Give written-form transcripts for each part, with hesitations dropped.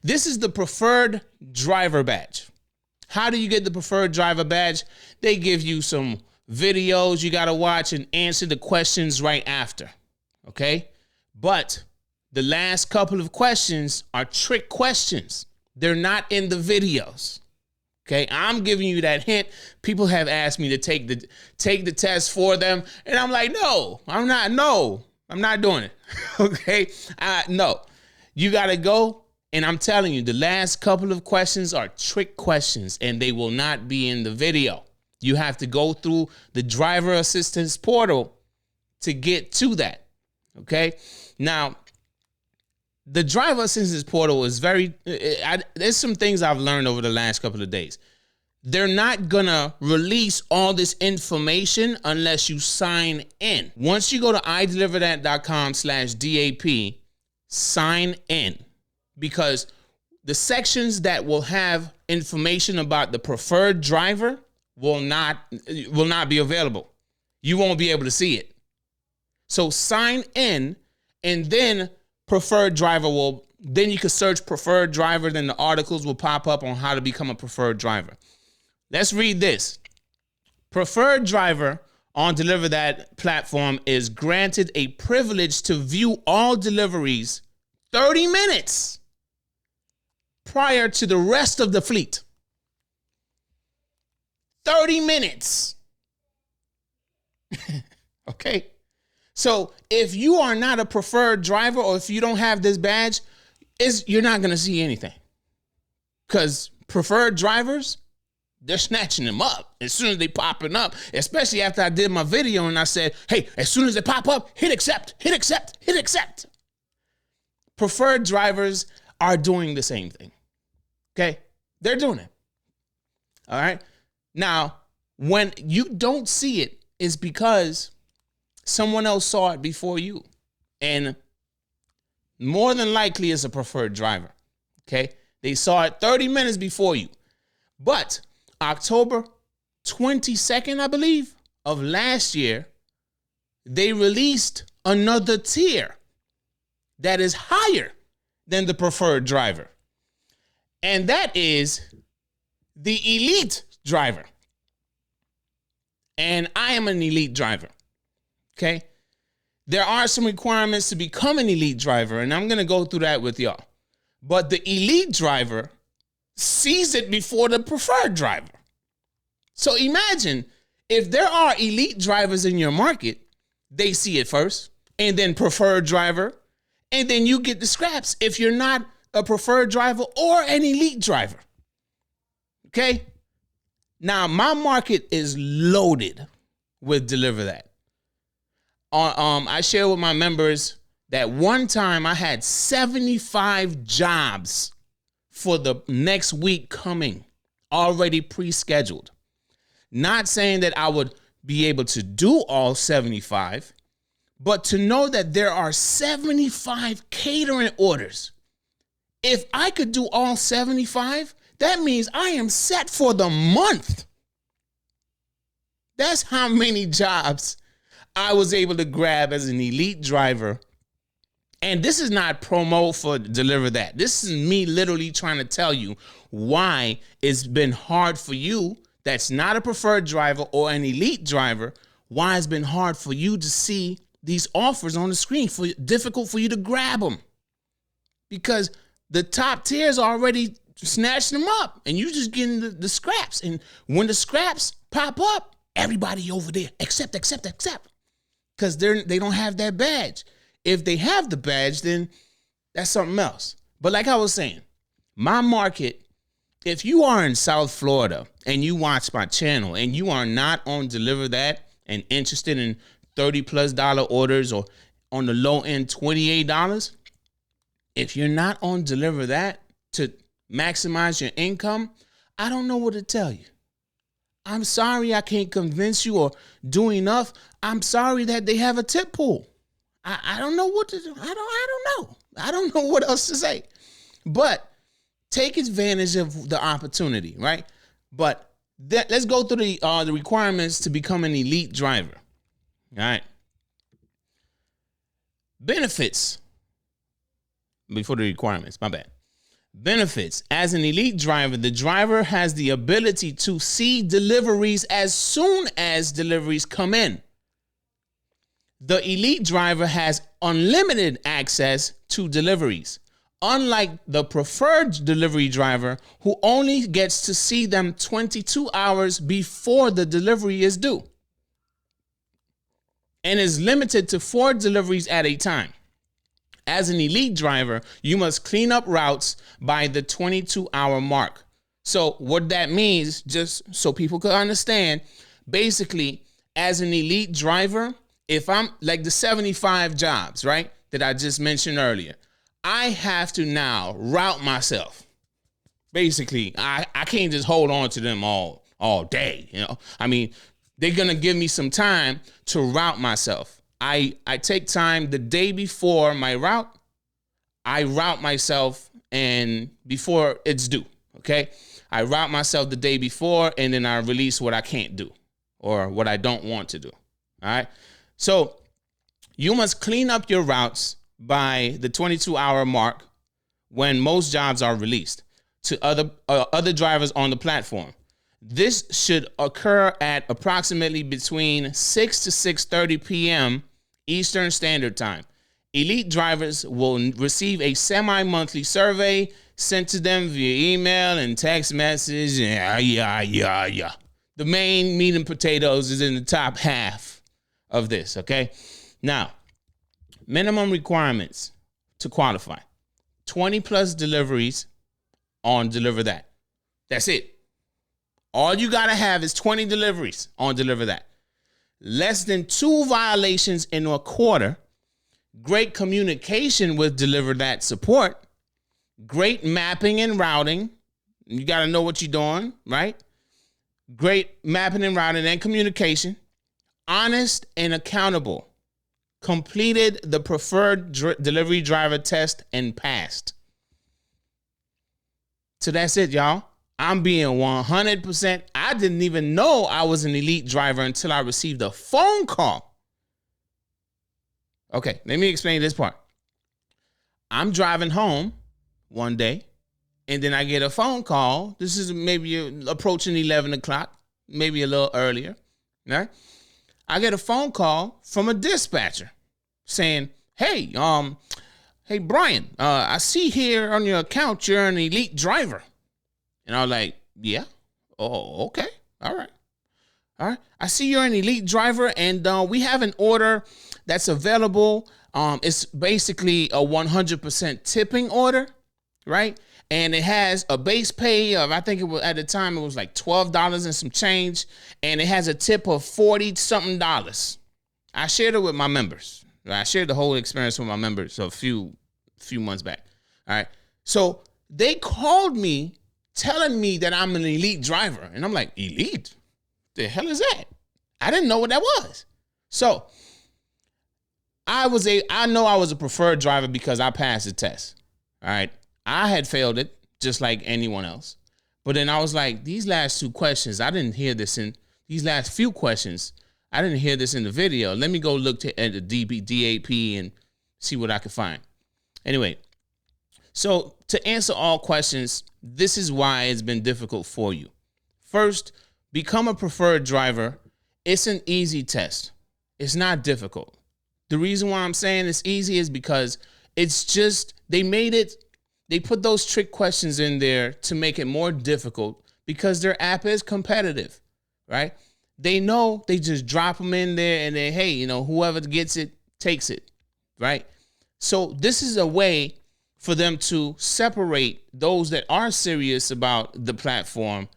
This is the preferred driver badge. How do you get the preferred driver badge? They give you some videos you got to watch and answer the questions right after. Okay? But the last couple of questions are trick questions. They're not in the videos. Okay? I'm giving you that hint. People have asked me to take the test for them, and I'm like, no, I'm not doing it. Okay? No. You got to go. And I'm telling you, the last couple of questions are trick questions, and they will not be in the video. You have to go through the driver assistance portal to get to that. Okay. Now, the driver assistance portal is there's some things I've learned over the last couple of days. They're not going to release all this information unless you sign in. Once you go to ideliverthat.com/DAP, sign in. Because the sections that will have information about the preferred driver will not be available. You won't be able to see it. So sign in, and then preferred driver then you can search preferred driver, then the articles will pop up on how to become a preferred driver. Let's read this. Preferred driver on DeliverThat platform is granted a privilege to view all deliveries 30 minutes prior to the rest of the fleet. 30 minutes. Okay. So if you are not a preferred driver, or if you don't have this badge, you're not going to see anything. Because preferred drivers, they're snatching them up as soon as they popping up, especially after I did my video and I said, hey, as soon as they pop up, hit accept, hit accept, hit accept. Preferred drivers are doing the same thing. Okay, they're doing it. All right. Now, when you don't see it, it's because someone else saw it before you. And more than likely it's a preferred driver. Okay. They saw it 30 minutes before you. But October 22nd, I believe, of last year, they released another tier that is higher than the preferred driver. And that is the elite driver. And I am an elite driver. Okay. There are some requirements to become an elite driver, and I'm going to go through that with y'all. But the elite driver sees it before the preferred driver. So imagine if there are elite drivers in your market, they see it first, and then preferred driver, and then you get the scraps if you're not a preferred driver or an elite driver. Okay? Now, my market is loaded with DeliverThat. I share with my members that one time I had 75 jobs for the next week coming, already pre-scheduled. Not saying that I would be able to do all 75, but to know that there are 75 catering orders. If I could do all 75, that means I am set for the month. That's how many jobs I was able to grab as an elite driver. And this is not promo for DeliverThat. This is me literally trying to tell you why it's been hard for you that's not a preferred driver or an elite driver, why it's been hard for you to see these offers on the screen, difficult for you to grab them. Because the top tiers already snatched them up and you just getting the scraps. And when the scraps pop up, everybody over there, accept. Because they don't have that badge. If they have the badge, then that's something else. But like I was saying, my market, if you are in South Florida and you watch my channel and you are not on DeliverThat and interested in $30+ orders or on the low end $28, if you're not on DeliverThat to maximize your income, I don't know what to tell you. I'm sorry I can't convince you or do enough. I'm sorry that they have a tip pool. I don't know what to do. I don't know. I don't know what else to say. But take advantage of the opportunity, right? But let's go through the requirements to become an elite driver. All right. Benefits. Before the requirements, my bad. Benefits. As an elite driver, the driver has the ability to see deliveries as soon as deliveries come in. The elite driver has unlimited access to deliveries, unlike the preferred delivery driver who only gets to see them 22 hours before the delivery is due and is limited to 4 deliveries at a time. As an elite driver, you must clean up routes by the 22-hour mark. So what that means, just so people can understand, basically, as an elite driver, if I'm like the 75 jobs, right, that I just mentioned earlier, I have to now route myself. Basically, I can't just hold on to them all day, you know. I mean, they're going to give me some time to route myself. I take time the day before my route. I route myself and before it's due, okay? I route myself the day before and then I release what I can't do or what I don't want to do, all right? So you must clean up your routes by the 22-hour mark when most jobs are released to other drivers on the platform. This should occur at approximately between 6 to 6:30 p.m. Eastern Standard Time. Elite drivers will receive a semi-monthly survey sent to them via email and text message. Yeah. The main meat and potatoes is in the top half of this, okay? Now, minimum requirements to qualify. 20 plus deliveries on DeliverThat. That's it. All you got to have is 20 deliveries on DeliverThat. Less than 2 violations in a quarter. Great communication with DeliverThat support. Great mapping and routing. You got to know what you're doing, right? Great mapping and routing and communication. Honest and accountable. Completed the preferred delivery driver test and passed. So that's it, y'all. I'm being 100%. I didn't even know I was an elite driver until I received a phone call. Okay, let me explain this part. I'm driving home one day, and then I get a phone call. This is maybe approaching 11 o'clock, maybe a little earlier. Right? I get a phone call from a dispatcher saying, hey, Brian, I see here on your account you're an elite driver. And I was like, yeah. Oh, okay. All right. I see you're an elite driver, and we have an order that's available. It's basically a 100% tipping order, right? And it has a base pay of, I think it was at the time, it was like $12 and some change. And it has a tip of $40-something. I shared it with my members. I shared the whole experience with my members a few months back. All right. So they called me telling me that I'm an elite driver. And I'm like, elite? The hell is that? I didn't know what that was. So I know I was a preferred driver because I passed the test. All right. I had failed it just like anyone else. But then I was like, these last 2 questions, I didn't hear this in these last few questions. I didn't hear this in the video. Let me go look at the DAP and see what I can find. Anyway, so to answer all questions, this is why it's been difficult for you. First, become a preferred driver. It's an easy test. It's not difficult. The reason why I'm saying it's easy is because it's just, they put those trick questions in there to make it more difficult because their app is competitive, right? They know they just drop them in there and then, hey, whoever gets it takes it, right? So this is a way for them to separate those that are serious about the platform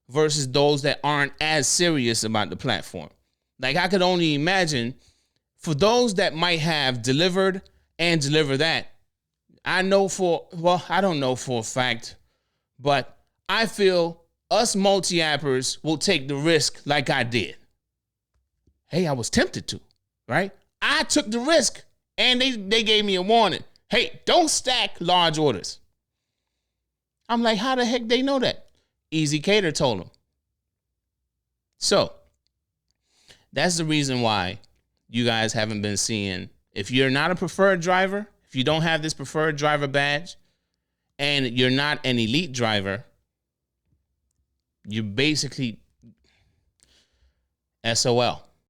versus those that aren't as serious about the platform. Like, I could only imagine for those that might have delivered and DeliverThat, I don't know for a fact, but I feel us multi-appers will take the risk like I did. Hey, I was tempted to, right? I took the risk and they gave me a warning. Hey, don't stack large orders. I'm like, how the heck they know that? Easy Cater told them. So that's the reason why you guys haven't been seeing, if you're not a preferred driver, if you don't have this preferred driver badge, and you're not an elite driver, you're basically SOL.